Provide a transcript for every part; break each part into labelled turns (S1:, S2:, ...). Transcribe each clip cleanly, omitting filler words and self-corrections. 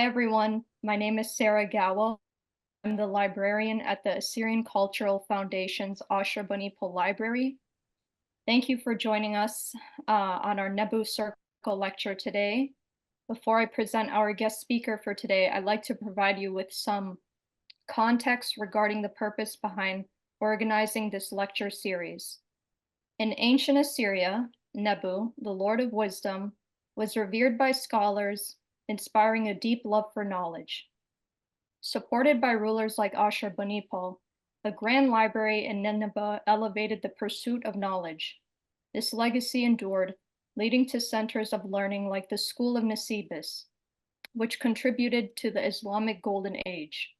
S1: Hi, everyone. My name is Sarah Gawo. I'm the librarian at the Assyrian Cultural Foundation's Ašur-uballiṭ I Library. Thank you for joining us on our Nabu Circle Lecture today. Before I present our guest speaker for today, I'd like to provide you with some context regarding the purpose behind organizing this lecture series. In ancient Assyria, Nabu, the Lord of Wisdom, was revered by scholars, inspiring a deep love for knowledge. Supported by rulers like Ashur-uballiṭ I, the Grand Library in Nineveh elevated the pursuit of knowledge. This legacy endured, leading to centers of learning like the School of Nisibis, which contributed to the Islamic Golden Age.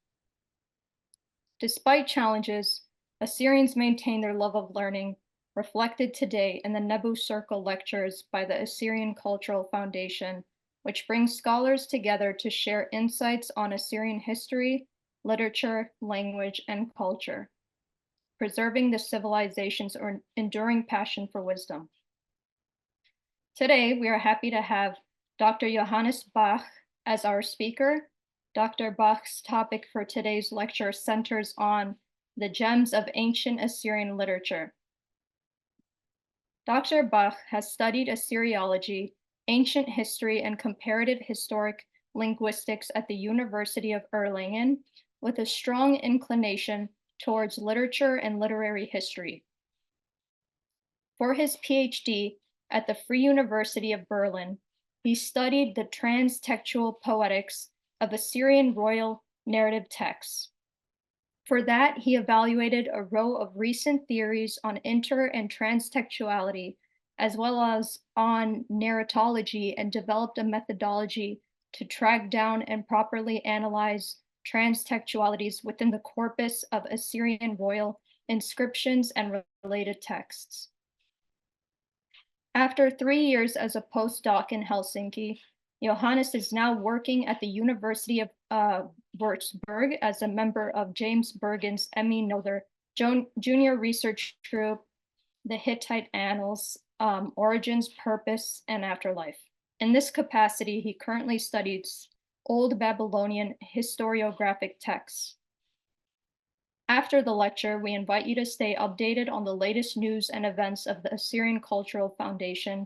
S1: Despite challenges, Assyrians maintained their love of learning, reflected today in the Nabu Circle Lectures by the Assyrian Cultural Foundation, which brings scholars together to share insights on Assyrian history, literature, language, and culture, preserving the civilization's enduring passion for wisdom. Today, we are happy to have Dr. Johannes Bach as our speaker. Dr. Bach's topic for today's lecture centers on the gems of ancient Assyrian literature. Dr. Bach has studied Assyriology, ancient history, and comparative historic linguistics at the University of Erlangen, with a strong inclination towards literature and literary history. For his PhD at the Free University of Berlin, he studied the transtextual poetics of Assyrian royal narrative texts. For that, he evaluated a row of recent theories on inter- and transtextuality, as well as on narratology, and developed a methodology to track down and properly analyze transtextualities within the corpus of Assyrian royal inscriptions and related texts. After 3 years as a postdoc in Helsinki, Johannes is now working at the University of Würzburg as a member of James Bergen's Emmy Noether Junior Research Group, the Hittite Annals, Origins, Purpose, and Afterlife. In this capacity, he currently studies Old Babylonian historiographic texts. After the lecture, we invite you to stay updated on the latest news and events of the Assyrian Cultural Foundation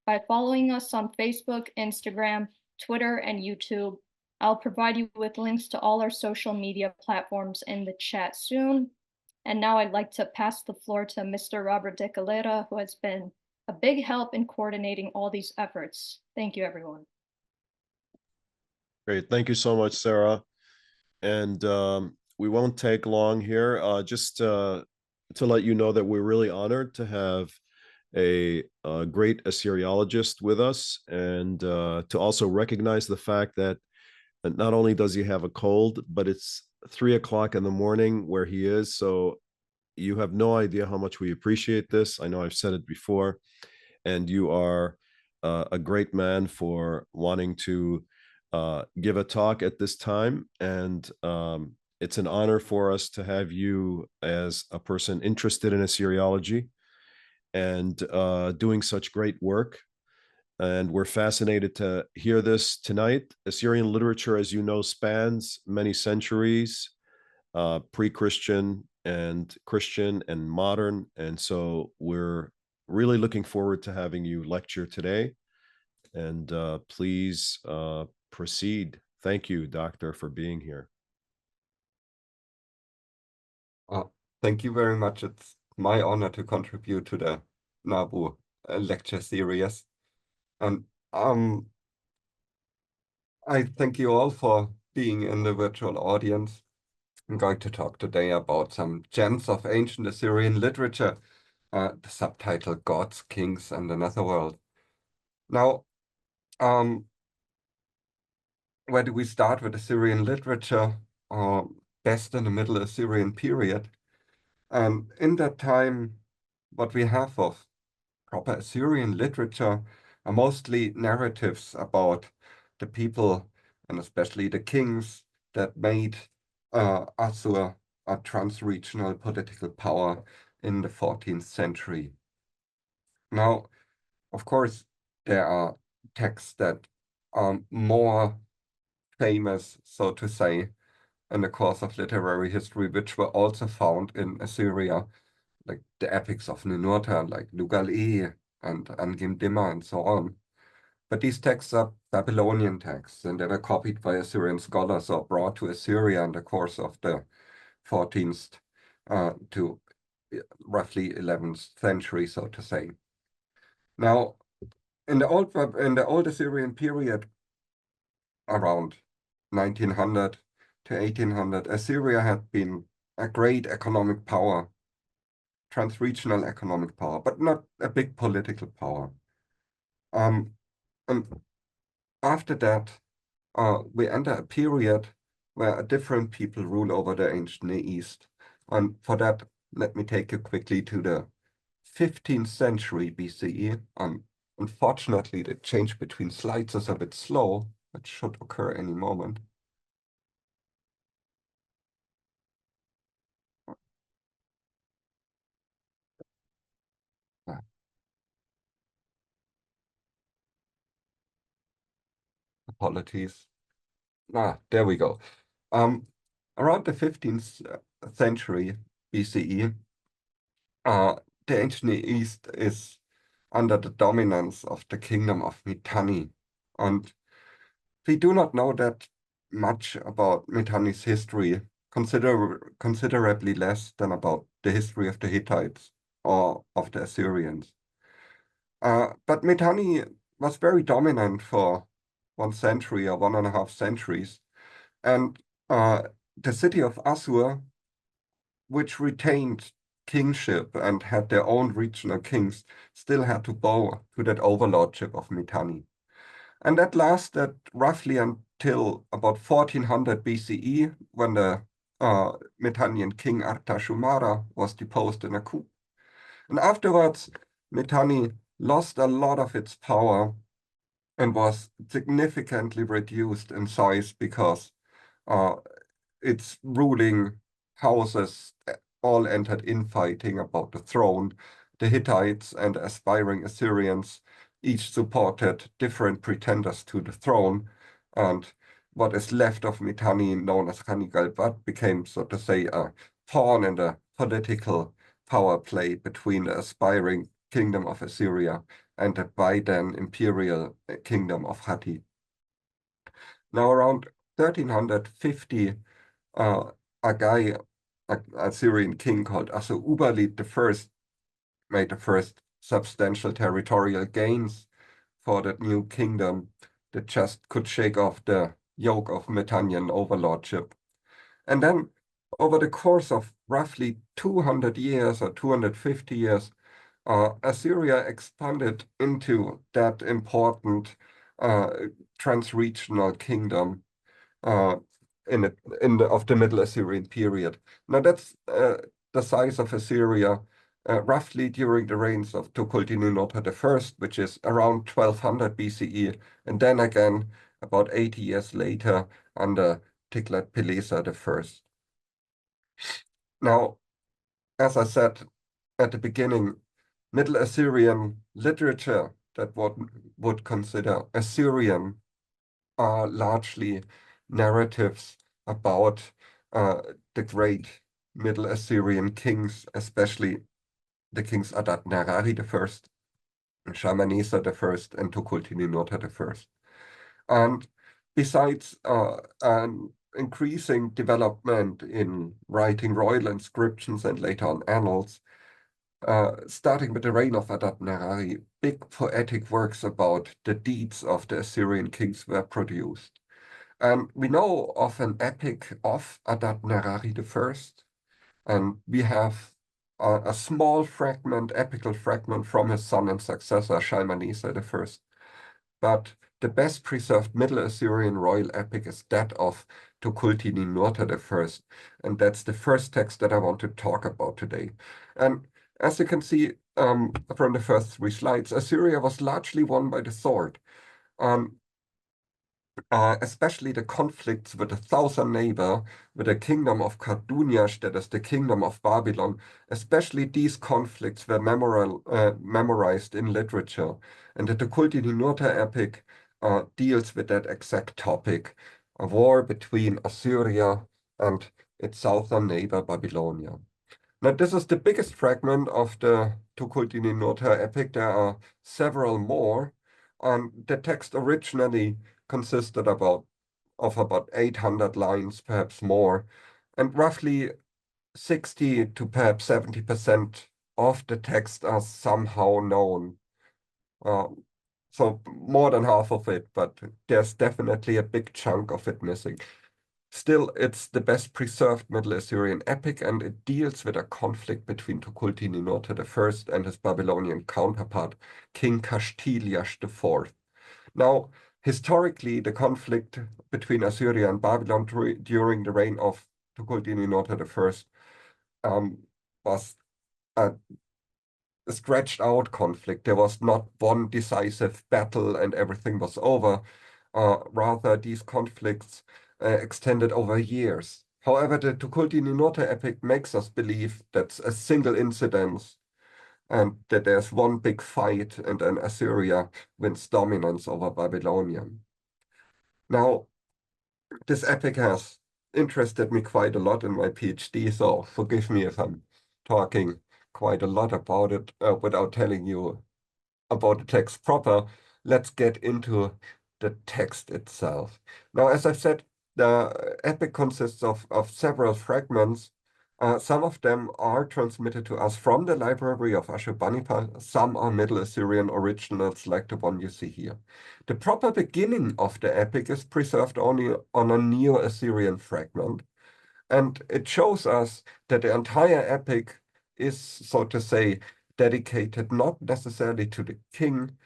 S1: by following us on Facebook, Instagram, Twitter, and YouTube. I'll provide you with links to all our social media platforms in the chat soon. And now I'd like to pass the floor to Mr. Robert DeKelaita, who has been a big help in coordinating all these efforts. Thank you, everyone.
S2: Great. Thank you so much, Sarah. And we won't take long here. Just to let you know that we're really honored to have a great Assyriologist with us, and to also recognize the fact that not only does he have a cold, but it's 3 o'clock in the morning where he is. So you have no idea how much we appreciate this. I know I've said it before, and you are a great man for wanting to give a talk at this time. And it's an honor for us to have you as a person interested in Assyriology and doing such great work. And we're fascinated to hear this tonight. Assyrian literature, as you know, spans many centuries, pre-Christian and Christian and modern. And so we're really looking forward to having you lecture today. And please proceed. Thank you, Doctor, for being here.
S3: Thank you very much. It's my honor to contribute to the Nabu lecture series. And I thank you all for being in the virtual audience. I'm going to talk today about some gems of ancient Assyrian literature, the subtitle Gods, Kings, and the Netherworld. Now, where do we start with Assyrian literature? Best in the Middle Assyrian period. And in that time, what we have of proper Assyrian literature are mostly narratives about the people, and especially the kings, that made Assur a trans-regional political power in the 14th century. Now, of course, there are texts that are more famous, so to say, in the course of literary history, which were also found in Assyria, like the epics of Ninurta, like Lugal-e and Angim-Dimma and so on. But these texts are Babylonian texts, and they were copied by Assyrian scholars or brought to Assyria in the course of the 14th to roughly 11th century, so to say. Now, in the old Assyrian period, around 1900 to 1800, Assyria had been a great economic power, trans-regional economic power, but not a big political power. And after that, we enter a period where different people rule over the ancient Near East. And for that, let me take you quickly to the 15th century BCE. Unfortunately, the change between slides is a bit slow. It should occur any moment. Apologies. There we go. Around the 15th century BCE, the ancient Near East is under the dominance of the kingdom of Mitanni. And we do not know that much about Mitanni's history, considerably less than about the history of the Hittites or of the Assyrians. But Mitanni was very dominant for 1 century or 1.5 centuries. And the city of Assur, which retained kingship and had their own regional kings, still had to bow to that overlordship of Mitanni. And that lasted roughly until about 1400 BCE, when the Mitannian king Artashumara was deposed in a coup. And afterwards, Mitanni lost a lot of its power and was significantly reduced in size because its ruling houses all entered infighting about the throne. The Hittites and aspiring Assyrians each supported different pretenders to the throne, and what is left of Mitanni, known as Hannibal, became, so to say, a pawn in the political power play between the aspiring kingdom of Assyria and the by then imperial kingdom of Hatti. Now, around 1350, a guy, an Assyrian king called Ashur-uballiṭ I, made the first substantial territorial gains for that new kingdom that just could shake off the yoke of Mitannian overlordship. And then, over the course of roughly 200 years or 250 years, Assyria expanded into that important trans-regional kingdom of the Middle Assyrian period. Now that's the size of Assyria roughly during the reigns of Tukulti-Ninurta I, which is around 1200 BCE, and then again about 80 years later under Tiglath-Pileser I. Now, as I said at the beginning, Middle Assyrian literature that one would consider Assyrian are largely narratives about the great Middle Assyrian kings, especially the kings Adad-nirari I, Shalmaneser I, and Tukulti-Ninurta I. And besides an increasing development in writing royal inscriptions and later on annals, starting with the reign of Adad-nirari, big poetic works about the deeds of the Assyrian kings were produced. And we know of an epic of Adad-nirari I, and we have a small fragment, epical fragment from his son and successor, Shalmaneser I. But the best preserved Middle Assyrian royal epic is that of Tukulti-Ninurta I, and that's the first text that I want to talk about today. And as you can see from the first 3 slides, Assyria was largely won by the sword. Especially the conflicts with the southern neighbor, with the kingdom of Kashtiliash, that is the kingdom of Babylon, especially these conflicts were memorized in literature. And the Tukulti-Ninurta epic deals with that exact topic. a war between Assyria and its southern neighbor Babylonia. Now, this is the biggest fragment of the Tukulti-Ninurta epic. There are several more, and the text originally consisted of about 800 lines, perhaps more, and roughly 60 to perhaps 70% of the text are somehow known. So more than half of it, but there's definitely a big chunk of it missing. Still, it's the best preserved Middle Assyrian epic, and it deals with a conflict between Tukulti-Ninurta I and his Babylonian counterpart, King Kashtiliash IV. Now, historically, the conflict between Assyria and Babylon during the reign of Tukulti-Ninurta I was a stretched out conflict. There was not one decisive battle and everything was over. Rather, these conflicts extended over years. However, the Tukulti-Ninurta epic makes us believe that's a single incident and that there's one big fight and then Assyria wins dominance over Babylonia. Now, this epic has interested me quite a lot in my PhD, so forgive me if I'm talking quite a lot about it without telling you about the text proper. Let's get into the text itself. Now, as I've said, the epic consists of several fragments. Some of them are transmitted to us from the library of Ashur-uballiṭ I. Some are Middle Assyrian originals, like the one you see here. The proper beginning of the epic is preserved only on a Neo-Assyrian fragment, and it shows us that the entire epic is, so to say, dedicated not necessarily to the king,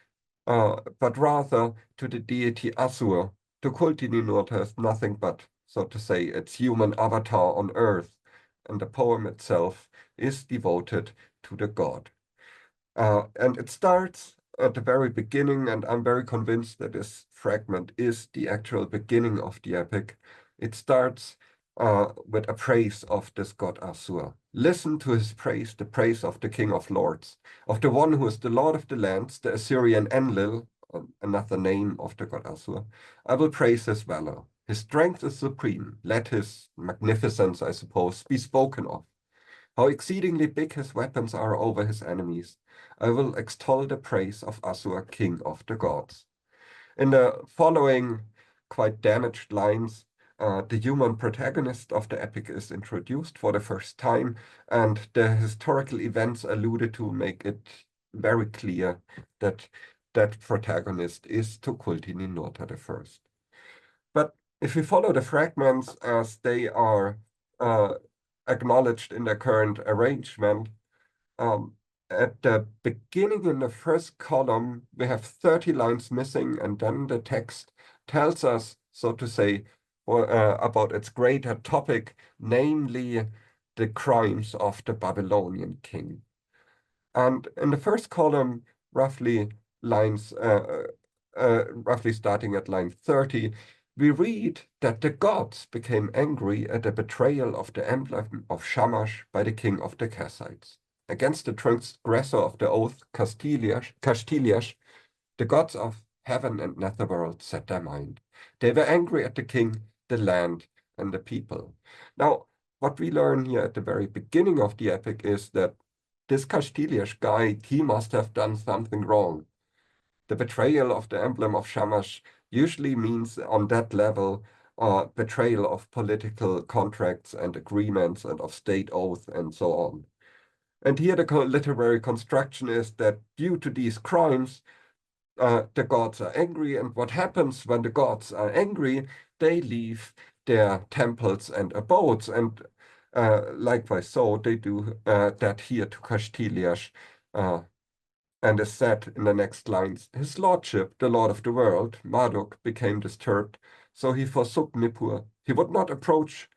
S3: but rather to the deity Assur. Tukulti-Ninurta is nothing but, so to say, its human avatar on earth, and the poem itself is devoted to the god. And it starts at the very beginning, and I'm very convinced that this fragment is the actual beginning of the epic. It starts with a praise of this god Assur. Listen to his praise, the praise of the King of Lords, of the one who is the Lord of the lands, the Assyrian Enlil, another name of the god Assur. I will praise his valor. His strength is supreme. Let his magnificence, I suppose, be spoken of. How exceedingly big his weapons are over his enemies. I will extol the praise of Assur, king of the gods. In the following quite damaged lines, the human protagonist of the epic is introduced for the first time, and the historical events alluded to make it very clear that that protagonist is Tukulti-Ninurta I. But if we follow the fragments as they are acknowledged in the current arrangement, at the beginning in the first column, we have 30 lines missing, and then the text tells us, so to say, about its greater topic, namely the crimes of the Babylonian king. And in the first column, roughly starting at line 30, we read that the gods became angry at the betrayal of the emblem of Shamash by the king of the Kassites. Against the transgressor of the oath, Kashtiliash, the gods of heaven and Netherworld set their mind. They were angry at the king, the land, and the people. Now, what we learn here at the very beginning of the epic is that this Kashtiliash guy, he must have done something wrong. The betrayal of the emblem of Shamash usually means on that level betrayal of political contracts and agreements and of state oath and so on. And here the literary construction is that due to these crimes, the gods are angry, and what happens when the gods are angry, they leave their temples and abodes, and likewise so they do that here to Kashtiliash, and is said in the next lines, his lordship, the lord of the world, Marduk, became disturbed, so he forsook Nippur. He would not approach,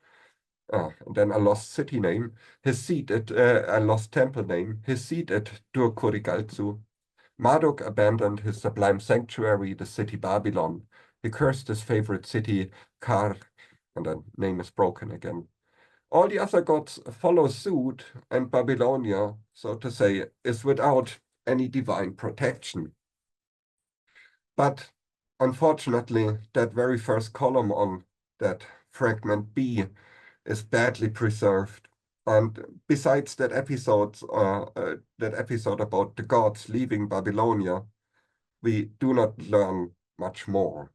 S3: and then a lost city name, his seat at, a lost temple name, his seat at Dur-Kurigalzu. Marduk abandoned his sublime sanctuary, the city Babylon. He cursed his favorite city, Kar, and the name is broken again. All the other gods follow suit, and Babylonia, so to say, is without any divine protection. But unfortunately, that very first column on that fragment B is badly preserved. And besides that episode about the gods leaving Babylonia, we do not learn much more.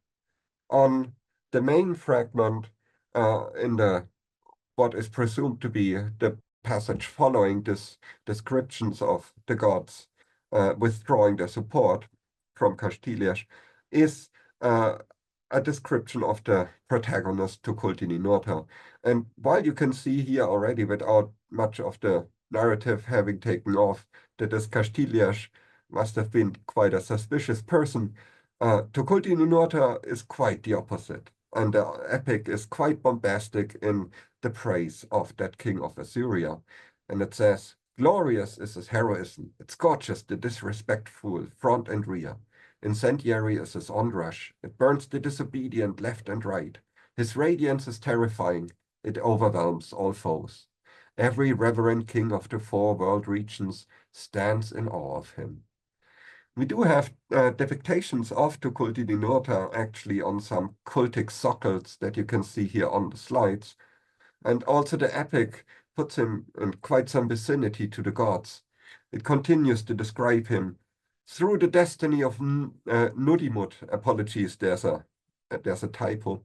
S3: On the main fragment in the what is presumed to be the passage following this descriptions of the gods withdrawing their support from Kashtiliash is a description of the protagonist Tukulti-Ninurta. And while you can see here already, without much of the narrative having taken off, that this Kashtiliash must have been quite a suspicious person, Tukulti-Ninurta is quite the opposite. And the epic is quite bombastic in the praise of that king of Assyria. And it says, glorious is his heroism, it's gorgeous the disrespectful front and rear. Incendiary is his onrush, it burns the disobedient left and right. His radiance is terrifying, it overwhelms all foes. Every reverend king of the 4 world regions stands in awe of him. We do have depictions of Tukulti-Ninurta actually on some cultic sockets that you can see here on the slides. And also the epic puts him in quite some vicinity to the gods. It continues to describe him through the destiny of Nudimut. Apologies, there's a typo.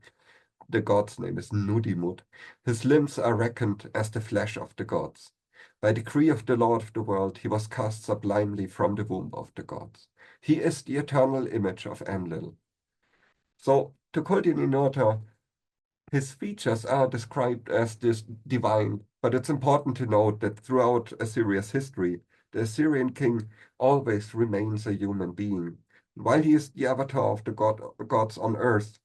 S3: The god's name is Nudimut. His limbs are reckoned as the flesh of the gods. By decree of the Lord of the world, he was cast sublimely from the womb of the gods. He is the eternal image of Enlil. So, Tukulti-Ninurta, his features are described as this divine, but it's important to note that throughout Assyria's history, the Assyrian king always remains a human being. While he is the avatar of the gods on earth,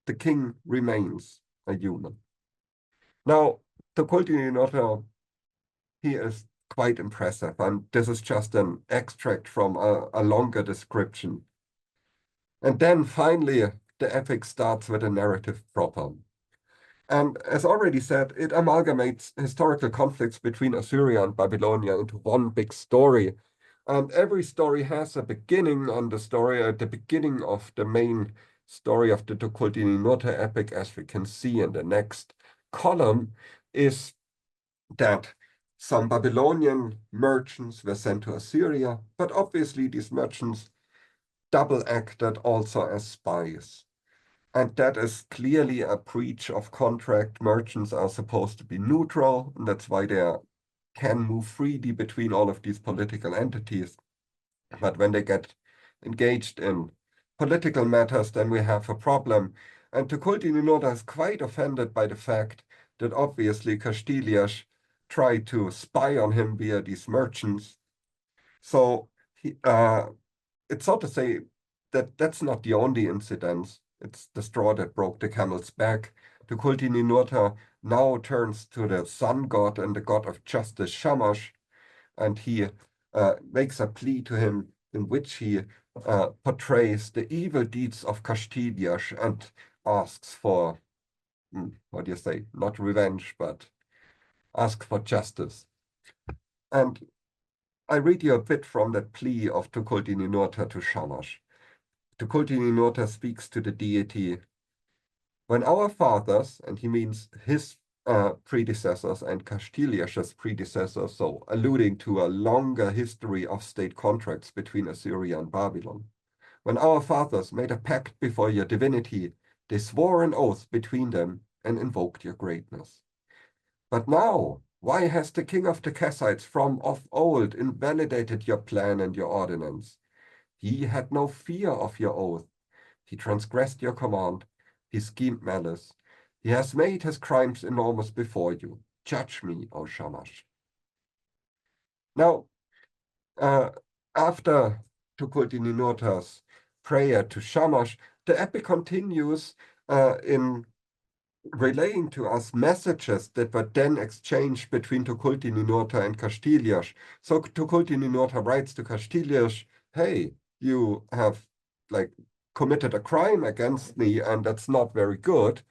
S3: the king remains a human. Now, Tukulti-Ninurta, he is quite impressive, and this is just an extract from a longer description. And then finally, the epic starts with a narrative proper. And as already said, it amalgamates historical conflicts between Assyria and Babylonia into one big story. And every story has a beginning, and the beginning of the main story of the Tukulti-Ninurta epic, as we can see in the next column, is that some Babylonian merchants were sent to Assyria, but obviously these merchants double acted also as spies. And that is clearly a breach of contract. Merchants are supposed to be neutral, and that's why they can move freely between all of these political entities. But when they get engaged in political matters, then we have a problem. And Tukulti-Ninurta is quite offended by the fact that obviously Kashtiliash tried to spy on him via these merchants. So it's so to say that that's not the only incident. It's the straw that broke the camel's back. Tukulti-Ninurta now turns to the sun god and the god of justice, Shamash, and he makes a plea to him in which he portrays the evil deeds of Kashtiliash and asks for, what do you say, not revenge, but asks for justice. And I read you a bit from that plea of Tukulti-Ninurta to Shamash. Tukulti-Ninurta speaks to the deity. When our fathers, and he means his predecessors and Kashtiliash's predecessors, so alluding to a longer history of state contracts between Assyria and Babylon. When our fathers made a pact before your divinity, they swore an oath between them and invoked your greatness. But now, why has the king of the Kassites from of old invalidated your plan and your ordinance? He had no fear of your oath. He transgressed your command. He schemed malice. He has made his crimes enormous before you. Judge me, O Shamash. Now, after Tukulti-Ninurta's prayer to Shamash, the epic continues in relaying to us messages that were then exchanged between Tukulti-Ninurta and Kashtiliash. So Tukulti-Ninurta writes to Kashtiliash, hey, you have committed a crime against me, and that's not very good.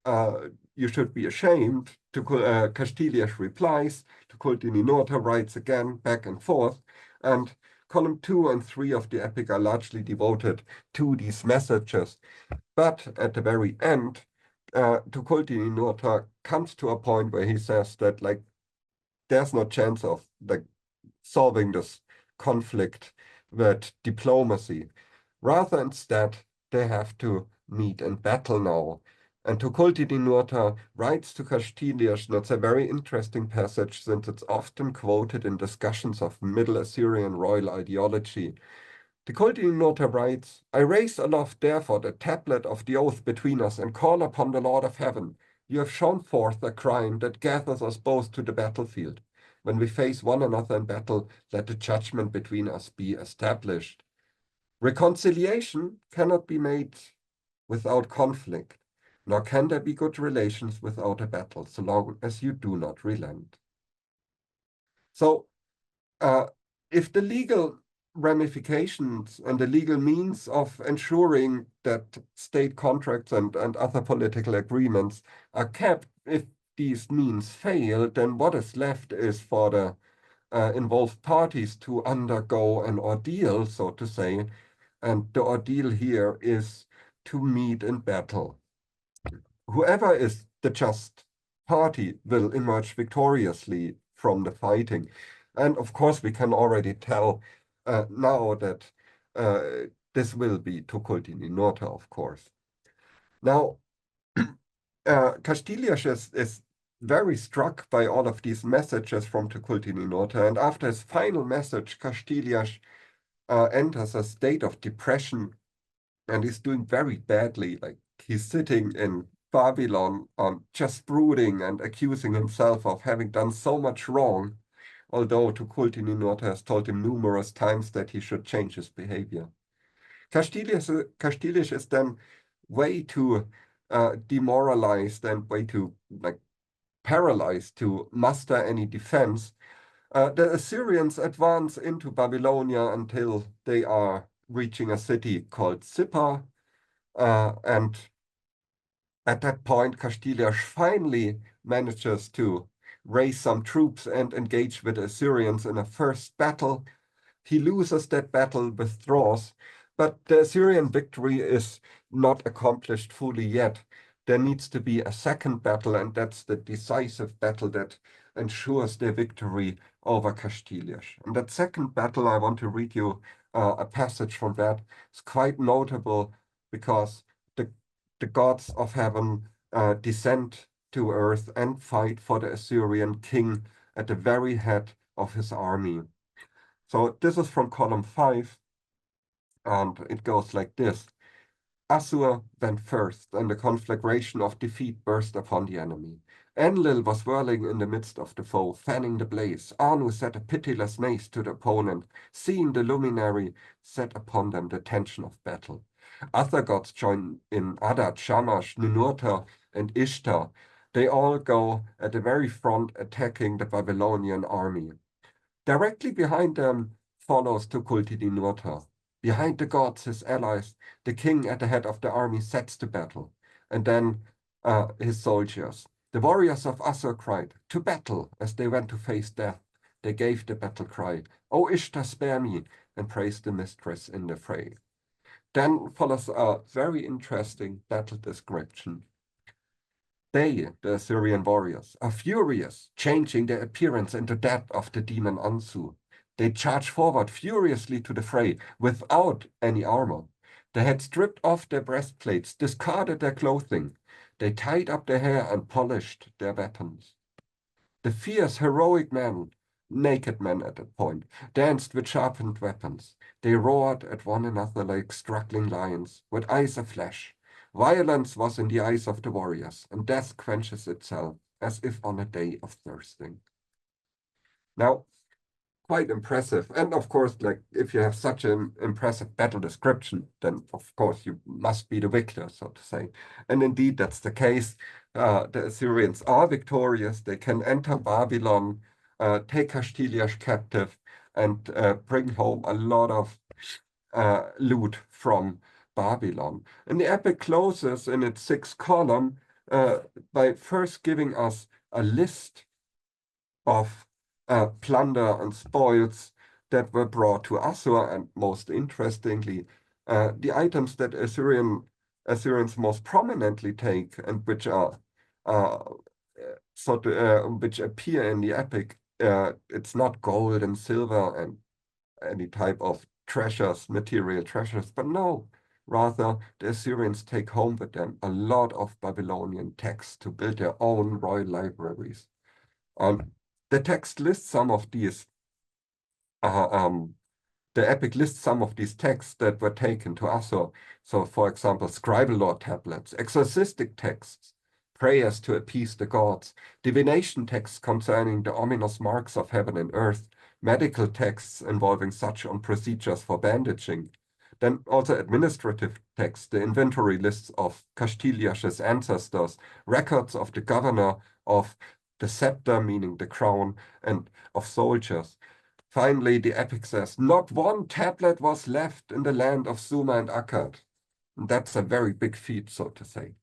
S3: You should be ashamed. Kashtiliash replies. Tukulti-Ninurta writes again, back and forth. And column 2 and 3 of the epic are largely devoted to these messages. But at the very end, Tukulti-Ninurta comes to a point where he says that like there's no chance of like solving this conflict with diplomacy. Rather, instead, they have to meet in battle now. And Tukulti-Ninurta writes to Kashtiliash, and it's a very interesting passage since it's often quoted in discussions of Middle Assyrian royal ideology. Tukulti-Ninurta writes, I raise aloft therefore the tablet of the oath between us and call upon the Lord of heaven. You have shown forth a crime that gathers us both to the battlefield. When we face one another in battle, let the judgment between us be established. Reconciliation cannot be made without conflict, nor can there be good relations without a battle, so long as you do not relent. So, if the legal ramifications and the legal means of ensuring that state contracts and other political agreements are kept, if these means fail, then what is left is for the involved parties to undergo an ordeal, so to say, and the ordeal here is to meet in battle. Whoever is the just party will emerge victoriously from the fighting. And of course, we can already tell now that this will be Tukulti-Ninurta, of course. Now, Kashtiliash is very struck by all of these messages from Tukulti-Ninurta, and after his final message, Kashtiliash enters a state of depression, and he's doing very badly. Like he's sitting in Babylon, just brooding and accusing himself of having done so much wrong, although Tukulti-Ninurta has told him numerous times that he should change his behavior. Kashtiliash is then way too demoralized and way too like paralyzed to muster any defense. The Assyrians advance into Babylonia until they are reaching a city called Sippar, and at that point, Kashtiliash finally manages to raise some troops and engage with the Assyrians in a first battle. He loses that battle, withdraws, but the Assyrian victory is not accomplished fully yet. There needs to be a second battle, and that's the decisive battle that ensures their victory over Kashtiliash. And that second battle, I want to read you a passage from that. It's quite notable because the gods of heaven descend to earth and fight for the Assyrian king at the very head of his army. So this is from column 5, and it goes like this. Assur went first, and the conflagration of defeat burst upon the enemy. Enlil was whirling in the midst of the foe, fanning the blaze. Anu set a pitiless mace to the opponent. Seeing the luminary, set upon them the tension of battle. Other gods join in: Adad, Shamash, Ninurta, and Ishtar. They all go at the very front, attacking the Babylonian army. Directly behind them follows Tukulti-Ninurta. Behind the gods, his allies, the king at the head of the army sets to battle, and then his soldiers. The warriors of Assur cried, "To battle!" as they went to face death. They gave the battle cry, "O Ishtar, spare me!" and praised the mistress in the fray. Then follows a very interesting battle description. They, the Assyrian warriors, are furious, changing their appearance into that of the demon Ansu. They charge forward furiously to the fray without any armor. They had stripped off their breastplates, discarded their clothing. They tied up their hair and polished their weapons. The fierce, heroic men, naked men at that point, danced with sharpened weapons. They roared at one another like struggling lions, with eyes of flesh. Violence was in the eyes of the warriors, and death quenches itself, as if on a day of thirsting. Now, quite impressive. And of course, like if you have such an impressive battle description, then of course you must be the victor, so to say. And indeed, that's the case. The Assyrians are victorious. They can enter Babylon, take Kashtiliash captive, and bring home a lot of loot from Babylon. And the epic closes in its 6th column by first giving us a list of plunder and spoils that were brought to Assur, and most interestingly, the items that Assyrian Assyrians most prominently take and which are which appear in the epic, it's not gold and silver and any type of treasures, material treasures, but no, rather the Assyrians take home with them a lot of Babylonian texts to build their own royal libraries. The text lists some of these, the epic lists some of these texts that were taken to Assur. So, for example, scribal lore tablets, exorcistic texts, prayers to appease the gods, divination texts concerning the ominous marks of heaven and earth, medical texts involving such on procedures for bandaging, then also administrative texts, the inventory lists of Kashtiliash's ancestors, records of the governor, of the scepter, meaning the crown, and of soldiers. Finally, the epic says, not one tablet was left in the land of Suma and Akkad. That's a very big feat, so to say.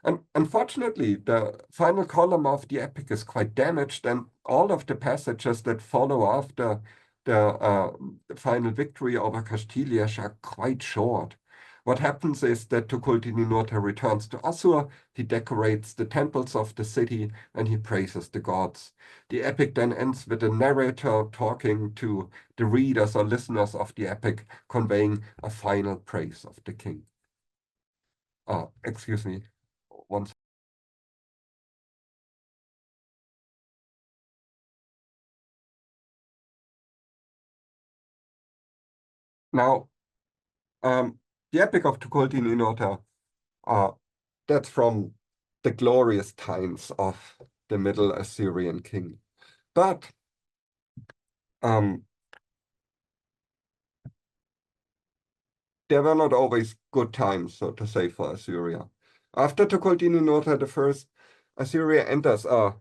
S3: And unfortunately, the final column of the epic is quite damaged, and all of the passages that follow after the final victory over Kashtiliash are quite short. What happens is that Tukulti-Ninurta I returns to Assur, he decorates the temples of the city, and he praises the gods. The epic then ends with the narrator talking to the readers or listeners of the epic, conveying a final praise of the king. Excuse me. Now, the epic of Tukulti-Ninurta, that's from the glorious times of the Middle Assyrian king. But there were not always good times, so to say, for Assyria. After Tukulti-Ninurta I, Assyria enters a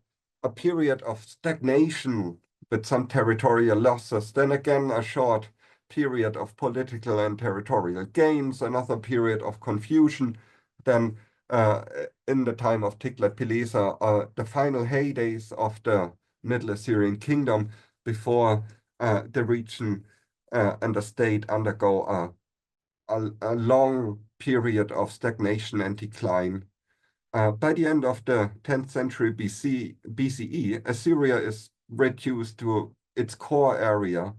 S3: period of stagnation with some territorial losses, then again a short period of political and territorial gains, another period of confusion, then in the time of Tiglath-Pileser, the final heydays of the Middle Assyrian kingdom before the region and the state undergo a long period of stagnation and decline. By the end of the 10th century BCE, Assyria is reduced to its core area,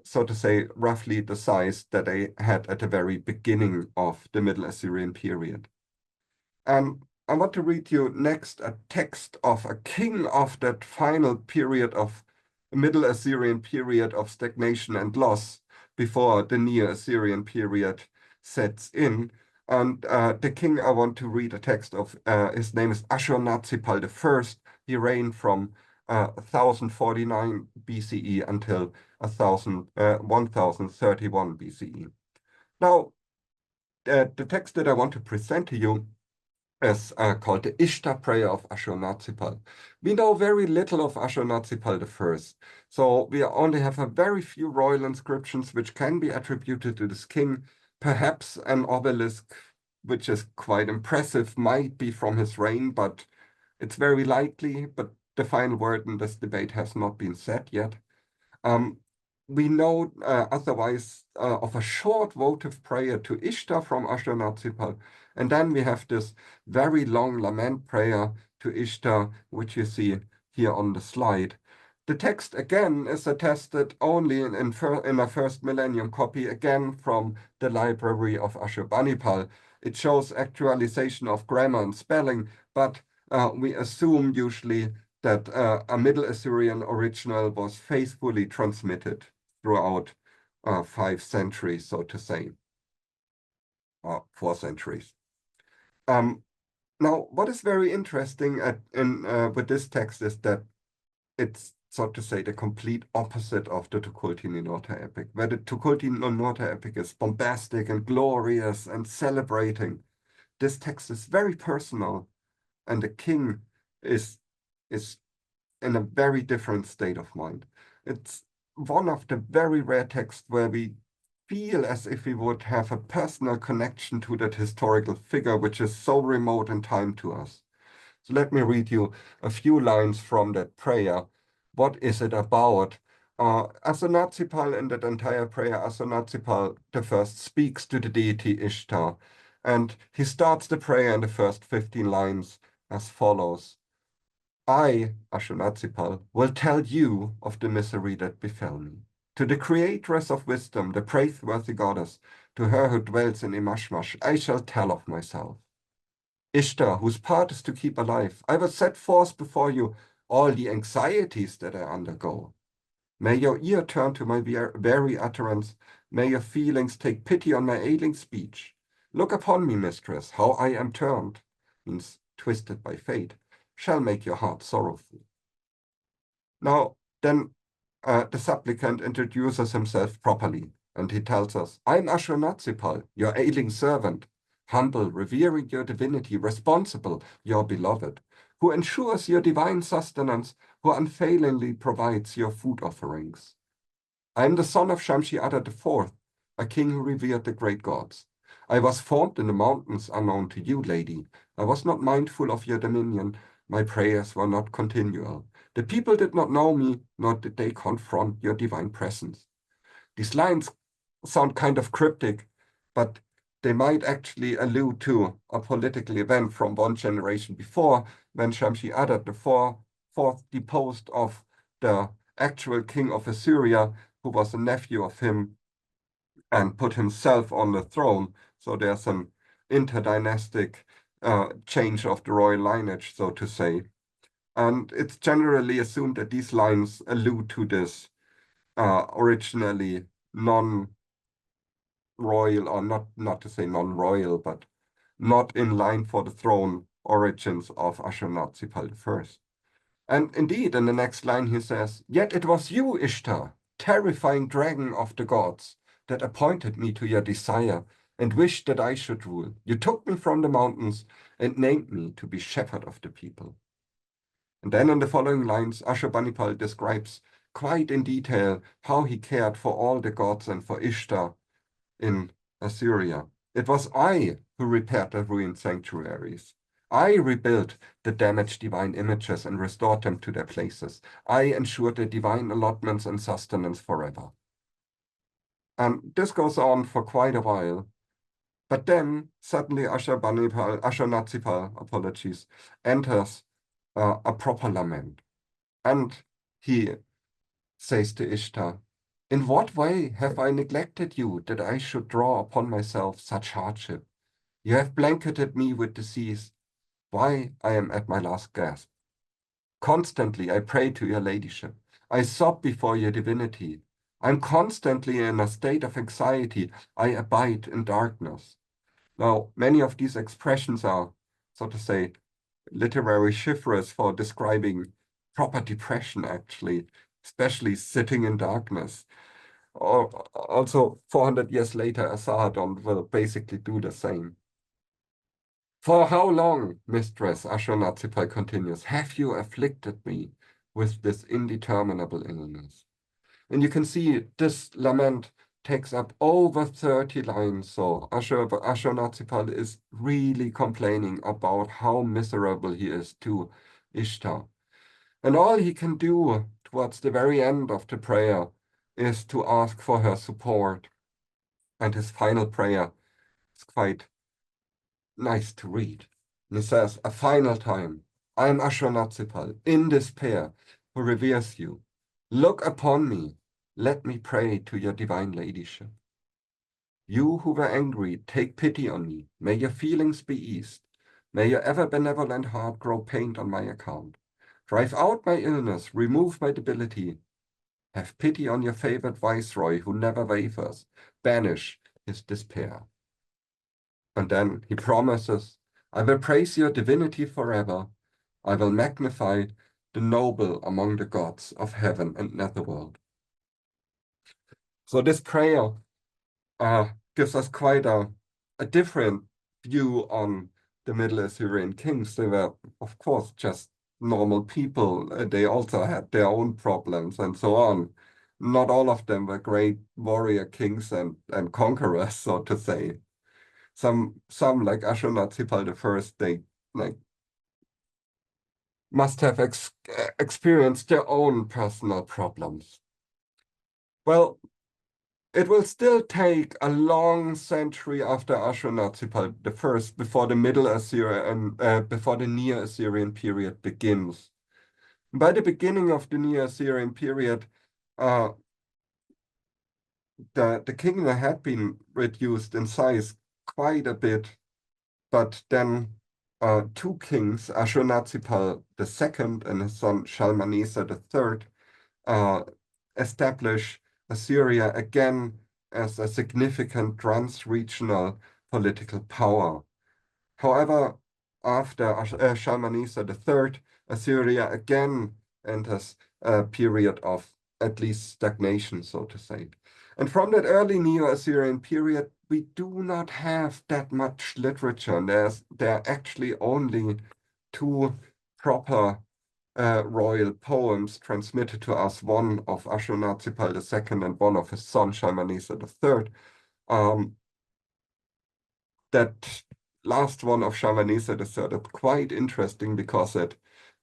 S3: so to say, roughly the size that they had at the very beginning of the Middle Assyrian period. And I want to read you next a text of a king of that final period of Middle Assyrian period of stagnation and loss before the Neo-Assyrian period sets in. And the king I want to read a text of, his name is Ashur-nāṣir-apli I. He reigned from 1049 BCE until 1031 BCE. Now, the text that I want to present to you is called the Ishtar prayer of Ashur-nāṣir-apli. We know very little of Ashur-nāṣir-apli I, so we only have a very few royal inscriptions which can be attributed to this king. Perhaps an obelisk, which is quite impressive, might be from his reign, but it's very likely, but the final word in this debate has not been said yet. We know otherwise of a short votive prayer to Ishtar from Ashur-nāṣir-apli, and then we have this very long lament prayer to Ishtar, which you see here on the slide. The text again is attested only in a first millennium copy, again from the library of Ashur-uballiṭ I. It shows actualization of grammar and spelling, but we assume usually that a Middle Assyrian original was faithfully transmitted throughout 5 centuries, so to say, 4 centuries. Now, what is very interesting with this text is that it's, so to say, the complete opposite of the Tukulti-Ninurta epic, where the Tukulti-Ninurta epic is bombastic and glorious and celebrating. This text is very personal, and the king is in a very different state of mind. It's one of the very rare texts where we feel as if we would have a personal connection to that historical figure, which is so remote in time to us. So let me read you a few lines from that prayer. What is it about? Ashur-nāṣir-apli, in that entire prayer, Ashur-nāṣir-apli I speaks to the deity Ishtar. And he starts the prayer in the first 15 lines as follows. I, Ashur-nāṣir-apli, will tell you of the misery that befell me. To the creatress of wisdom, the praiseworthy goddess, to her who dwells in Imashmash, I shall tell of myself. Ishtar, whose part is to keep alive, I will set forth before you all the anxieties that I undergo. May your ear turn to my very utterance. May your feelings take pity on my ailing speech. Look upon me, mistress, how I am turned, means twisted by fate, shall make your heart sorrowful. Now, then the supplicant introduces himself properly, and he tells us, I'm Ashur-nāṣir-apli, your ailing servant, humble, revering your divinity, responsible, your beloved, who ensures your divine sustenance, who unfailingly provides your food offerings. I am the son of Shamshi-Adad IV, a king who revered the great gods. I was formed in the mountains unknown to you, lady. I was not mindful of your dominion. My prayers were not continual. The people did not know me, nor did they confront your divine presence. These lines sound kind of cryptic, but they might actually allude to a political event from one generation before, when Shamshi-Adad IV deposed of the actual king of Assyria, who was a nephew of him, and put himself on the throne. So there's an interdynastic change of the royal lineage, so to say. And it's generally assumed that these lines allude to this originally non-royal, or not to say non-royal, but not in line for the throne origins of Ashur-nāṣir-apli I. And indeed, in the next line he says, yet it was you, Ishtar, terrifying dragon of the gods, that appointed me to your desire and wished that I should rule. You took me from the mountains and named me to be shepherd of the people. And then in the following lines, Ashur-uballiṭ describes quite in detail how he cared for all the gods and for Ishtar in Assyria. It was I who repaired the ruined sanctuaries. I rebuilt the damaged divine images and restored them to their places. I ensured the divine allotments and sustenance forever. And this goes on for quite a while. But then suddenly Ashur-nāṣir-apli, enters a proper lament. And he says to Ishtar, in what way have I neglected you that I should draw upon myself such hardship? You have blanketed me with disease. Why, I am at my last gasp. Constantly I pray to your ladyship. I sob before your divinity. I'm constantly in a state of anxiety. I abide in darkness. Now, many of these expressions are, so to say, literary chiffres for describing proper depression, actually, especially sitting in darkness. Or also, 400 years later, Asahadon will basically do the same. For how long, mistress, Ashur-nāṣir-apli continues, have you afflicted me with this indeterminable illness? And you can see this lament takes up over 30 lines. So Ashur-nāṣir-apli is really complaining about how miserable he is to Ishtar. And all he can do towards the very end of the prayer is to ask for her support. And his final prayer is quite nice to read. And he says, a final time, I am Ashur-nāṣir-apli, in despair, who reveres you. Look upon me. Let me pray to your divine ladyship. You who were angry, take pity on me. May your feelings be eased. May your ever benevolent heart grow pained on my account. Drive out my illness, remove my debility. Have pity on your favored viceroy who never wavers. Banish his despair. And then he promises, I will praise your divinity forever. I will magnify the noble among the gods of heaven and netherworld. So this prayer gives us quite a different view on the Middle Assyrian kings. They were, of course, just normal people. They also had their own problems and so on. Not all of them were great warrior kings and conquerors, so to say. Some like Ashur-nāṣir-apli I, they must have experienced their own personal problems. Well, it will still take a long century after Ashur-nāṣir-apli I before the Middle Assyrian and before the Neo-Assyrian period begins. By the beginning of the Neo-Assyrian period, the kingdom had been reduced in size quite a bit, but then two kings, Ashur-nāṣir-apli II and his son Shalmaneser III, establish Assyria again as a significant trans-regional political power. However, after Shalmaneser III, Assyria again enters a period of at least stagnation, so to say. And from that early Neo-Assyrian period, we do not have that much literature. There are actually only two proper royal poems transmitted to us, one of Ashur-nāṣir-apli II and one of his son Shalmaneser III. That last one of Shalmaneser III is quite interesting because it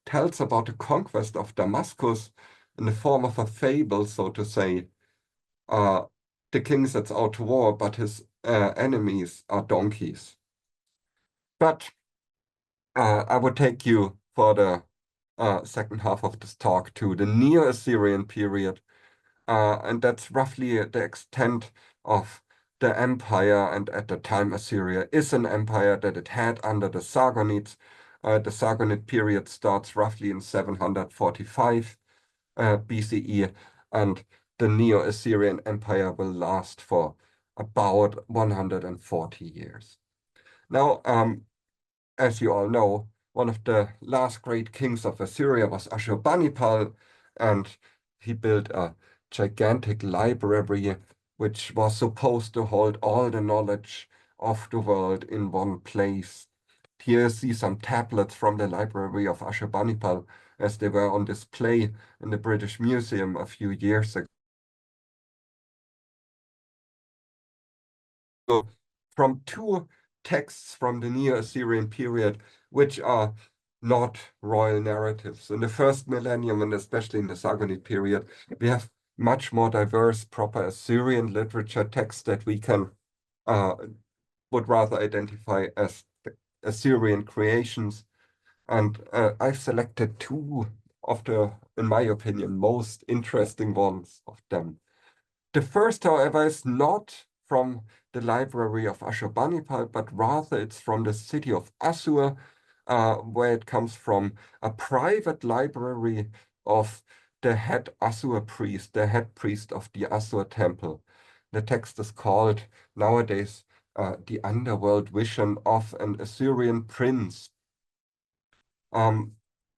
S3: tells about the conquest of Damascus in the form of a fable, so to say. The king sets out to war, but his enemies are donkeys. But I would take you for the second half of this talk to the Neo-Assyrian period, and that's roughly the extent of the empire. And at the time, Assyria is an empire that it had under the Sargonids. The Sargonid period starts roughly in 745 BCE, and the Neo-Assyrian Empire will last for about 140 years. Now, as you all know, one of the last great kings of Assyria was Ashur-uballiṭ I, and he built a gigantic library which was supposed to hold all the knowledge of the world in one place. Here you see some tablets from the library of Ashur-uballiṭ I as they were on display in the British Museum a few years ago. So, from two texts from the Neo-Assyrian period, which are not royal narratives. In the first millennium, and especially in the Sargonid period, we have much more diverse, proper Assyrian literature texts that we can would rather identify as Assyrian creations. And I've selected two of the, in my opinion, most interesting ones of them. The first, however, is not from the library of Ashur-uballiṭ I, but rather it's from the city of Assur, where it comes from a private library of the head Assur priest, the head priest of the Assur temple. The text is called nowadays The Underworld Vision of an Assyrian Prince. On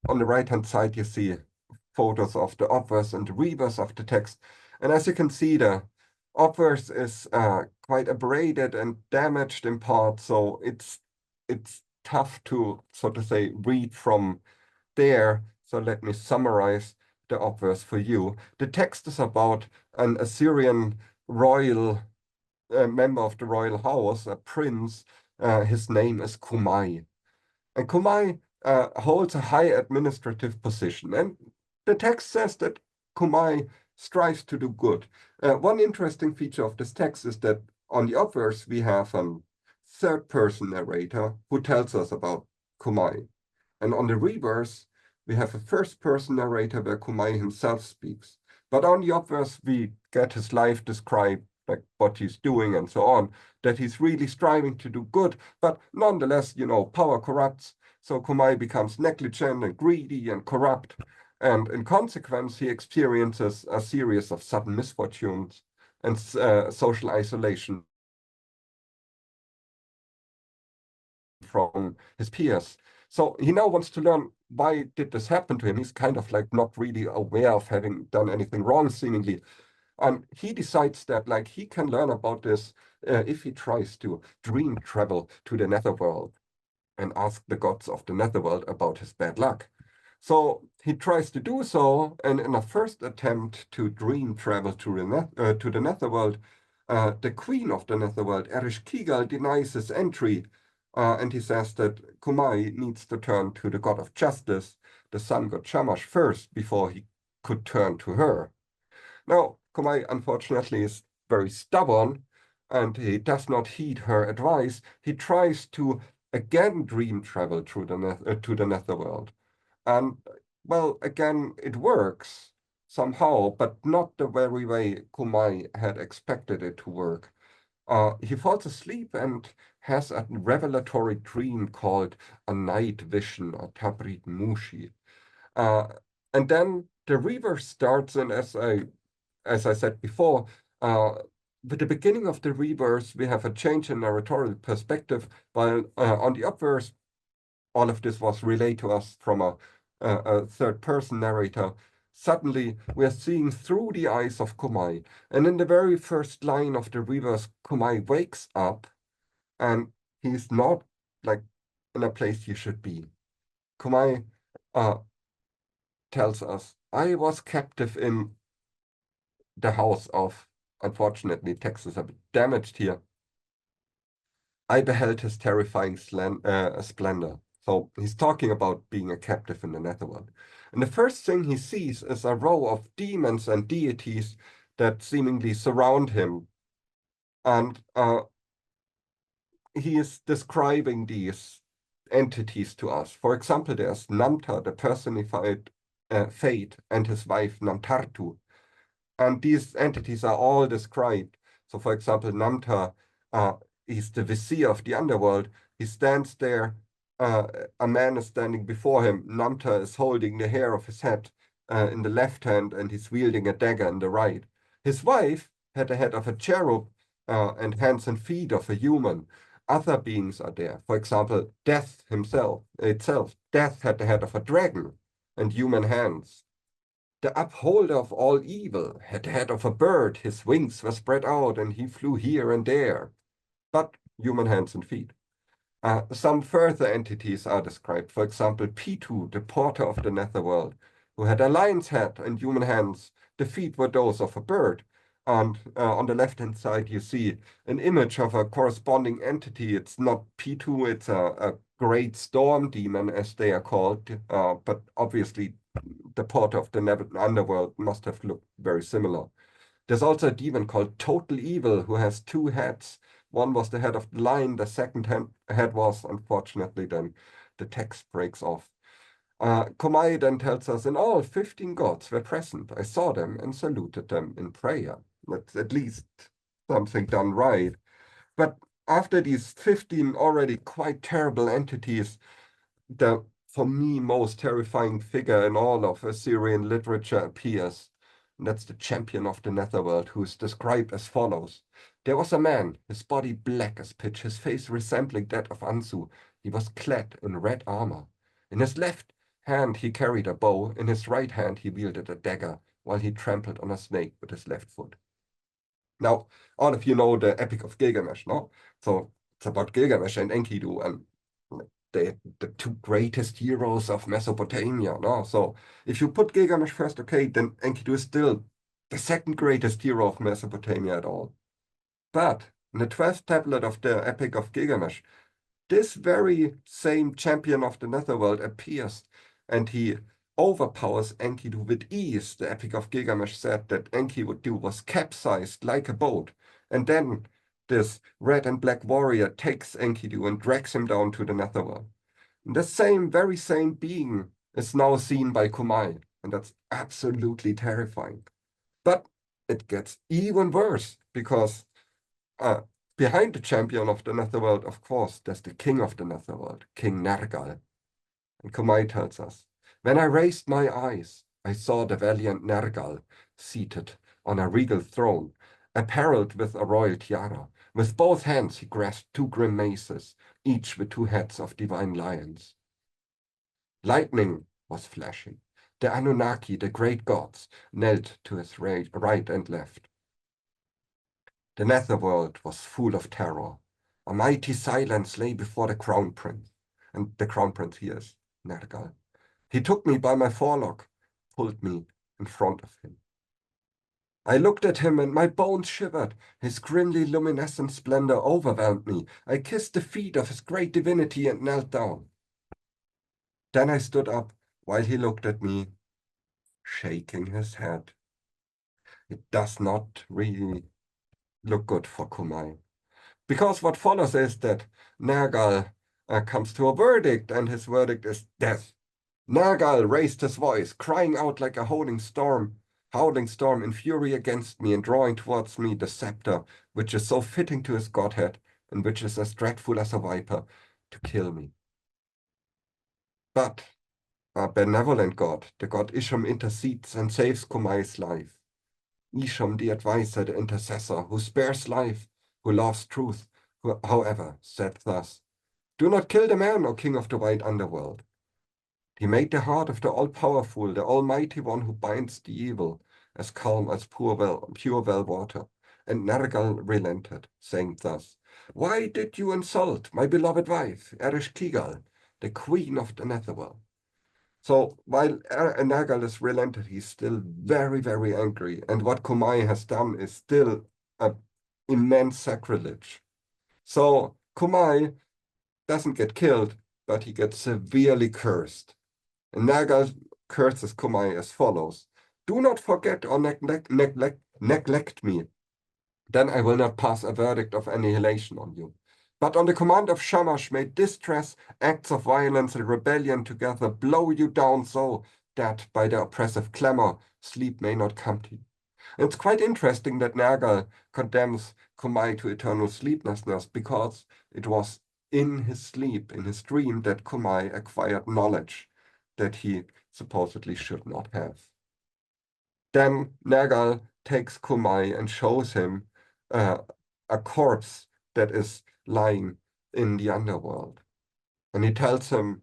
S3: the right-hand side, you see photos of the obverse and the reverse of the text. And as you can see, the obverse is quite abraded and damaged in parts, so it's tough to, so to say, read from there. So let me summarize the obverse for you. The text is about an Assyrian royal member of the royal house, a prince. His name is Kumai. And Kumai holds a high administrative position. And the text says that Kumai strives to do good. One interesting feature of this text is that on the obverse, we have a third-person narrator who tells us about Kumai. And on the reverse, we have a first-person narrator where Kumai himself speaks. But on the obverse, we get his life described, like what he's doing and so on, that he's really striving to do good. But nonetheless, you know, power corrupts. So Kumai becomes negligent and greedy and corrupt. And in consequence, he experiences a series of sudden misfortunes and social isolation from his peers. So he now wants to learn, why did this happen to him? He's kind of like not really aware of having done anything wrong, seemingly. And he decides that like he can learn about this if he tries to dream travel to the Netherworld and ask the gods of the Netherworld about his bad luck. So he tries to do so, and in a first attempt to dream travel to the Netherworld, the queen of the Netherworld, Ereshkigal, denies his entry, and he says that Kumai needs to turn to the god of justice, the sun god Shamash, first before he could turn to her. Now, Kumai, unfortunately, is very stubborn, and he does not heed her advice. He tries to again dream travel through to the Netherworld. And, well, again, it works somehow, but not the very way Kumai had expected it to work. He falls asleep and has a revelatory dream called a night vision, a tabrit mushi. And then the reverse starts, and as I said before, with the beginning of the reverse, we have a change in narratorial perspective, while on the obverse, all of this was relayed to us from a third-person narrator. Suddenly, we are seeing through the eyes of Kumai. And in the very first line of the reverse, Kumai wakes up, and he's not like in a place he should be. Kumai tells us, I was captive in the house of, unfortunately, text is a bit damaged here. I beheld his terrifying splendor. So he's talking about being a captive in the Netherworld. And the first thing he sees is a row of demons and deities that seemingly surround him. And he is describing these entities to us. For example, there's Namta, the personified fate, and his wife Namtartu. And these entities are all described. So, for example, Namta, he's the vizier of the underworld. He stands there. A man is standing before him. Namta is holding the hair of his head in the left hand, and he's wielding a dagger in the right. His wife had the head of a cherub and hands and feet of a human. Other beings are there. For example, Death itself. Death had the head of a dragon and human hands. The upholder of all evil had the head of a bird. His wings were spread out, and he flew here and there, but human hands and feet. Some further entities are described. For example, Pitu, the porter of the Netherworld, who had a lion's head and human hands. The feet were those of a bird. And on the left-hand side, you see an image of a corresponding entity. It's not Pitu, it's a great storm demon, as they are called, but obviously the porter of the underworld must have looked very similar. There's also a demon called Total Evil who has two heads. One was the head of the lion, the second head was, unfortunately, then the text breaks off. Kumai then tells us, in all, 15 gods were present. I saw them and saluted them in prayer. That's at least something done right. But after these 15 already quite terrible entities, the, for me, most terrifying figure in all of Assyrian literature appears. And that's the champion of the Netherworld, who is described as follows. There was a man, his body black as pitch, his face resembling that of Ansu. He was clad in red armor. In his left hand he carried a bow, in his right hand he wielded a dagger, while he trampled on a snake with his left foot. Now, all of you know the Epic of Gilgamesh, no? So it's about Gilgamesh and Enkidu, and the two greatest heroes of Mesopotamia, no? So if you put Gilgamesh first, okay, then Enkidu is still the second greatest hero of Mesopotamia at all. But in the 12th tablet of the Epic of Gilgamesh, this very same champion of the Netherworld appears, and he overpowers Enkidu with ease. The Epic of Gilgamesh said that Enkidu was capsized like a boat, and then this red and black warrior takes Enkidu and drags him down to the Netherworld. And the very same being is now seen by Kumai, and that's absolutely terrifying. But it gets even worse, because behind the champion of the Netherworld, of course, there's the king of the Netherworld, King Nergal. And Kumai tells us, when I raised my eyes, I saw the valiant Nergal seated on a regal throne, apparelled with a royal tiara. With both hands he grasped two grim maces, each with two heads of divine lions. Lightning was flashing. The Anunnaki, the great gods, knelt to his right and left. The Netherworld was full of terror. A mighty silence lay before the crown prince. And the crown prince here is Nergal. He took me by my forelock, pulled me in front of him. I looked at him and my bones shivered. His grimly luminescent splendor overwhelmed me. I kissed the feet of his great divinity and knelt down. Then I stood up while he looked at me, shaking his head. It does not really look good for Kumai. Because what follows is that Nergal comes to a verdict, and his verdict is death. Nergal raised his voice, crying out like a howling storm in fury against me, and drawing towards me the scepter, which is so fitting to his godhead, and which is as dreadful as a viper, to kill me. But a benevolent god, the god Isham, intercedes and saves Kumai's life. Isham, the advisor, the intercessor, who spares life, who loves truth, who, however, said thus, "Do not kill the man, O king of the white underworld." He made the heart of the all-powerful, the almighty one who binds the evil, as calm as pure well water. And Nergal relented, saying thus, "Why did you insult my beloved wife, Ereshkigal, the queen of the Netherworld?" So while Nergal is relented, he's still very, very angry. And what Kumai has done is still an immense sacrilege. So Kumai doesn't get killed, but he gets severely cursed. And Nergal curses Kumai as follows: "Do not forget or neglect me. Then I will not pass a verdict of annihilation on you. But on the command of Shamash, may distress, acts of violence, and rebellion together blow you down so that by the oppressive clamor, sleep may not come to you." And it's quite interesting that Nergal condemns Kumai to eternal sleeplessness, because it was in his sleep, in his dream, that Kumai acquired knowledge that he supposedly should not have. Then Nergal takes Kumai and shows him a corpse that is lying in the underworld. And he tells him,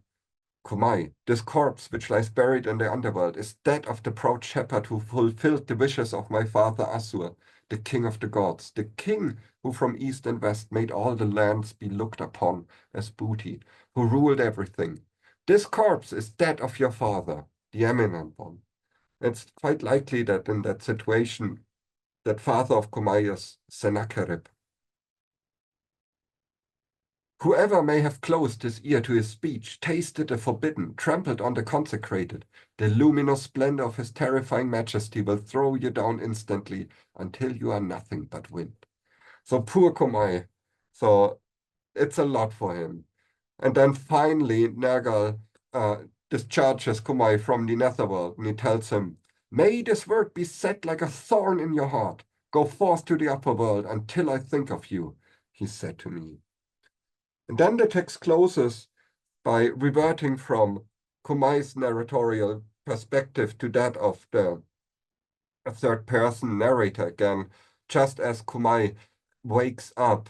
S3: "Kumai, this corpse which lies buried in the underworld is that of the proud shepherd who fulfilled the wishes of my father Assur, the king of the gods, the king who from east and west made all the lands be looked upon as booty, who ruled everything. This corpse is that of your father, the eminent one." It's quite likely that in that situation, that father of Kumai is Sennacherib. "Whoever may have closed his ear to his speech, tasted the forbidden, trampled on the consecrated, the luminous splendor of his terrifying majesty will throw you down instantly until you are nothing but wind." So poor Kumai. So it's a lot for him. And then finally, Nergal discharges Kumai from the Netherworld, and he tells him, "May this word be set like a thorn in your heart. Go forth to the upper world until I think of you," he said to me. And then the text closes by reverting from Kumai's narratorial perspective to that of the third-person narrator again, just as Kumai wakes up.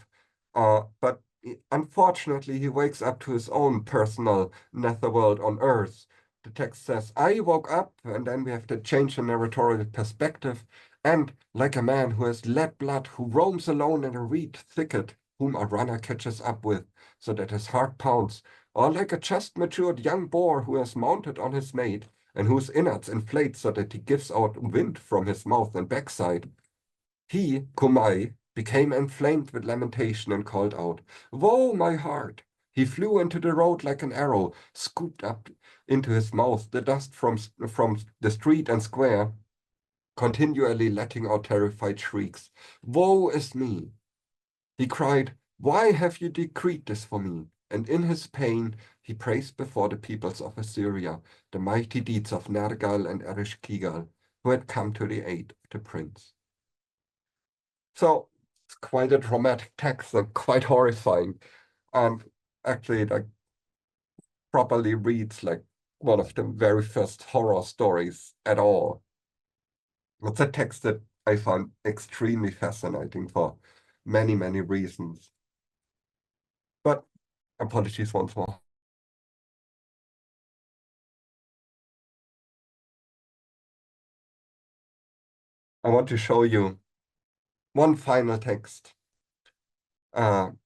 S3: But unfortunately, he wakes up to his own personal netherworld on Earth. The text says, "I woke up," and then we have to change the narratorial perspective, "and like a man who has led blood, who roams alone in a reed thicket, whom a runner catches up with, so that his heart pounds, or like a just matured young boar who has mounted on his mate, and whose innards inflate so that he gives out wind from his mouth and backside. He, Kumai, became inflamed with lamentation and called out, 'Woe, my heart!' He flew into the road like an arrow, scooped up into his mouth the dust from the street and square, continually letting out terrified shrieks. 'Woe is me!' He cried, 'Why have you decreed this for me?' And in his pain, he praised before the peoples of Assyria the mighty deeds of Nergal and Ereshkigal, who had come to the aid of the prince." So it's quite a dramatic text and quite horrifying. And actually, it properly reads like one of the very first horror stories at all. It's a text that I found extremely fascinating for many, many reasons. But apologies once more. I want to show you one final text. And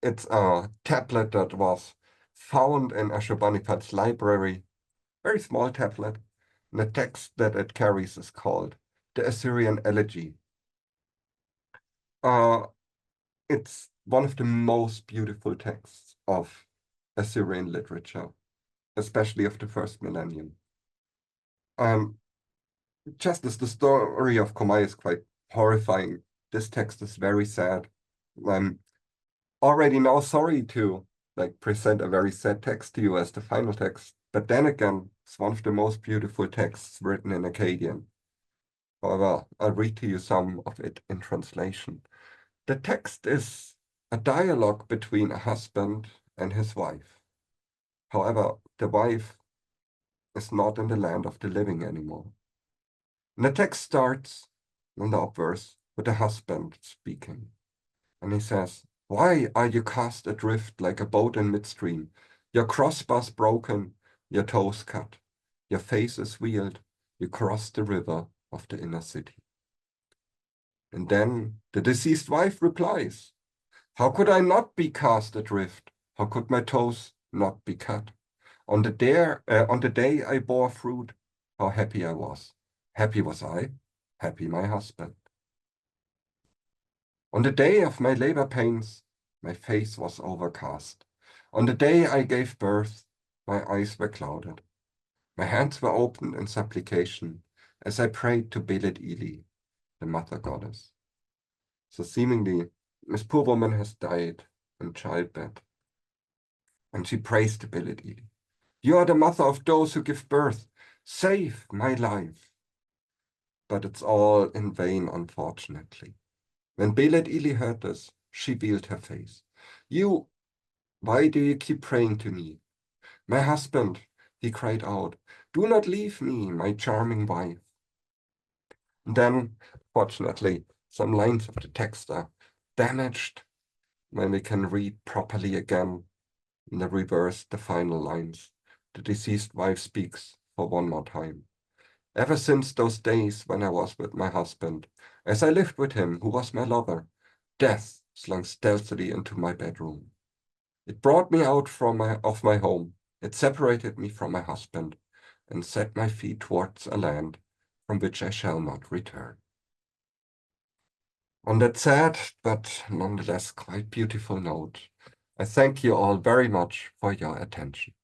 S3: it's a tablet that was found in Ashur-uballiṭ's library, very small tablet. And the text that it carries is called the Assyrian Elegy. It's one of the most beautiful texts of Assyrian literature, especially of the first millennium. Just as the story of Kumai is quite horrifying. This text is very sad. I'm already now sorry to present a very sad text to you as the final text, but then again, it's one of the most beautiful texts written in Akkadian. However, I'll read to you some of it in translation. The text is a dialogue between a husband and his wife. However, the wife is not in the land of the living anymore. And the text starts in the obverse with the husband speaking. And he says, "Why are you cast adrift like a boat in midstream? Your crossbars broken, your toes cut, your face is wheeled, you cross the river of the inner city." And then the deceased wife replies, "How could I not be cast adrift? How could my toes not be cut? On the day I bore fruit, how happy I was. Happy was I, happy my husband. On the day of my labor pains, my face was overcast. On the day I gave birth, my eyes were clouded. My hands were opened in supplication as I prayed to Belit-ili, the mother goddess." So seemingly, this poor woman has died in childbed, and she prays to Belit-ili. "You are the mother of those who give birth. Save my life." But it's all in vain, unfortunately. When Belit-ili heard this, she veiled her face. Why do you keep praying to me? My husband," he cried out, "do not leave me, my charming wife." And then, fortunately, some lines of the text are damaged when we can read properly again. In the reverse, the final lines. The deceased wife speaks for one more time. "Ever since those days when I was with my husband, as I lived with him who was my lover, death slunk stealthily into my bedroom. It brought me out of my home. It separated me from my husband and set my feet towards a land from which I shall not return." On that sad, but nonetheless quite beautiful note, I thank you all very much for your attention.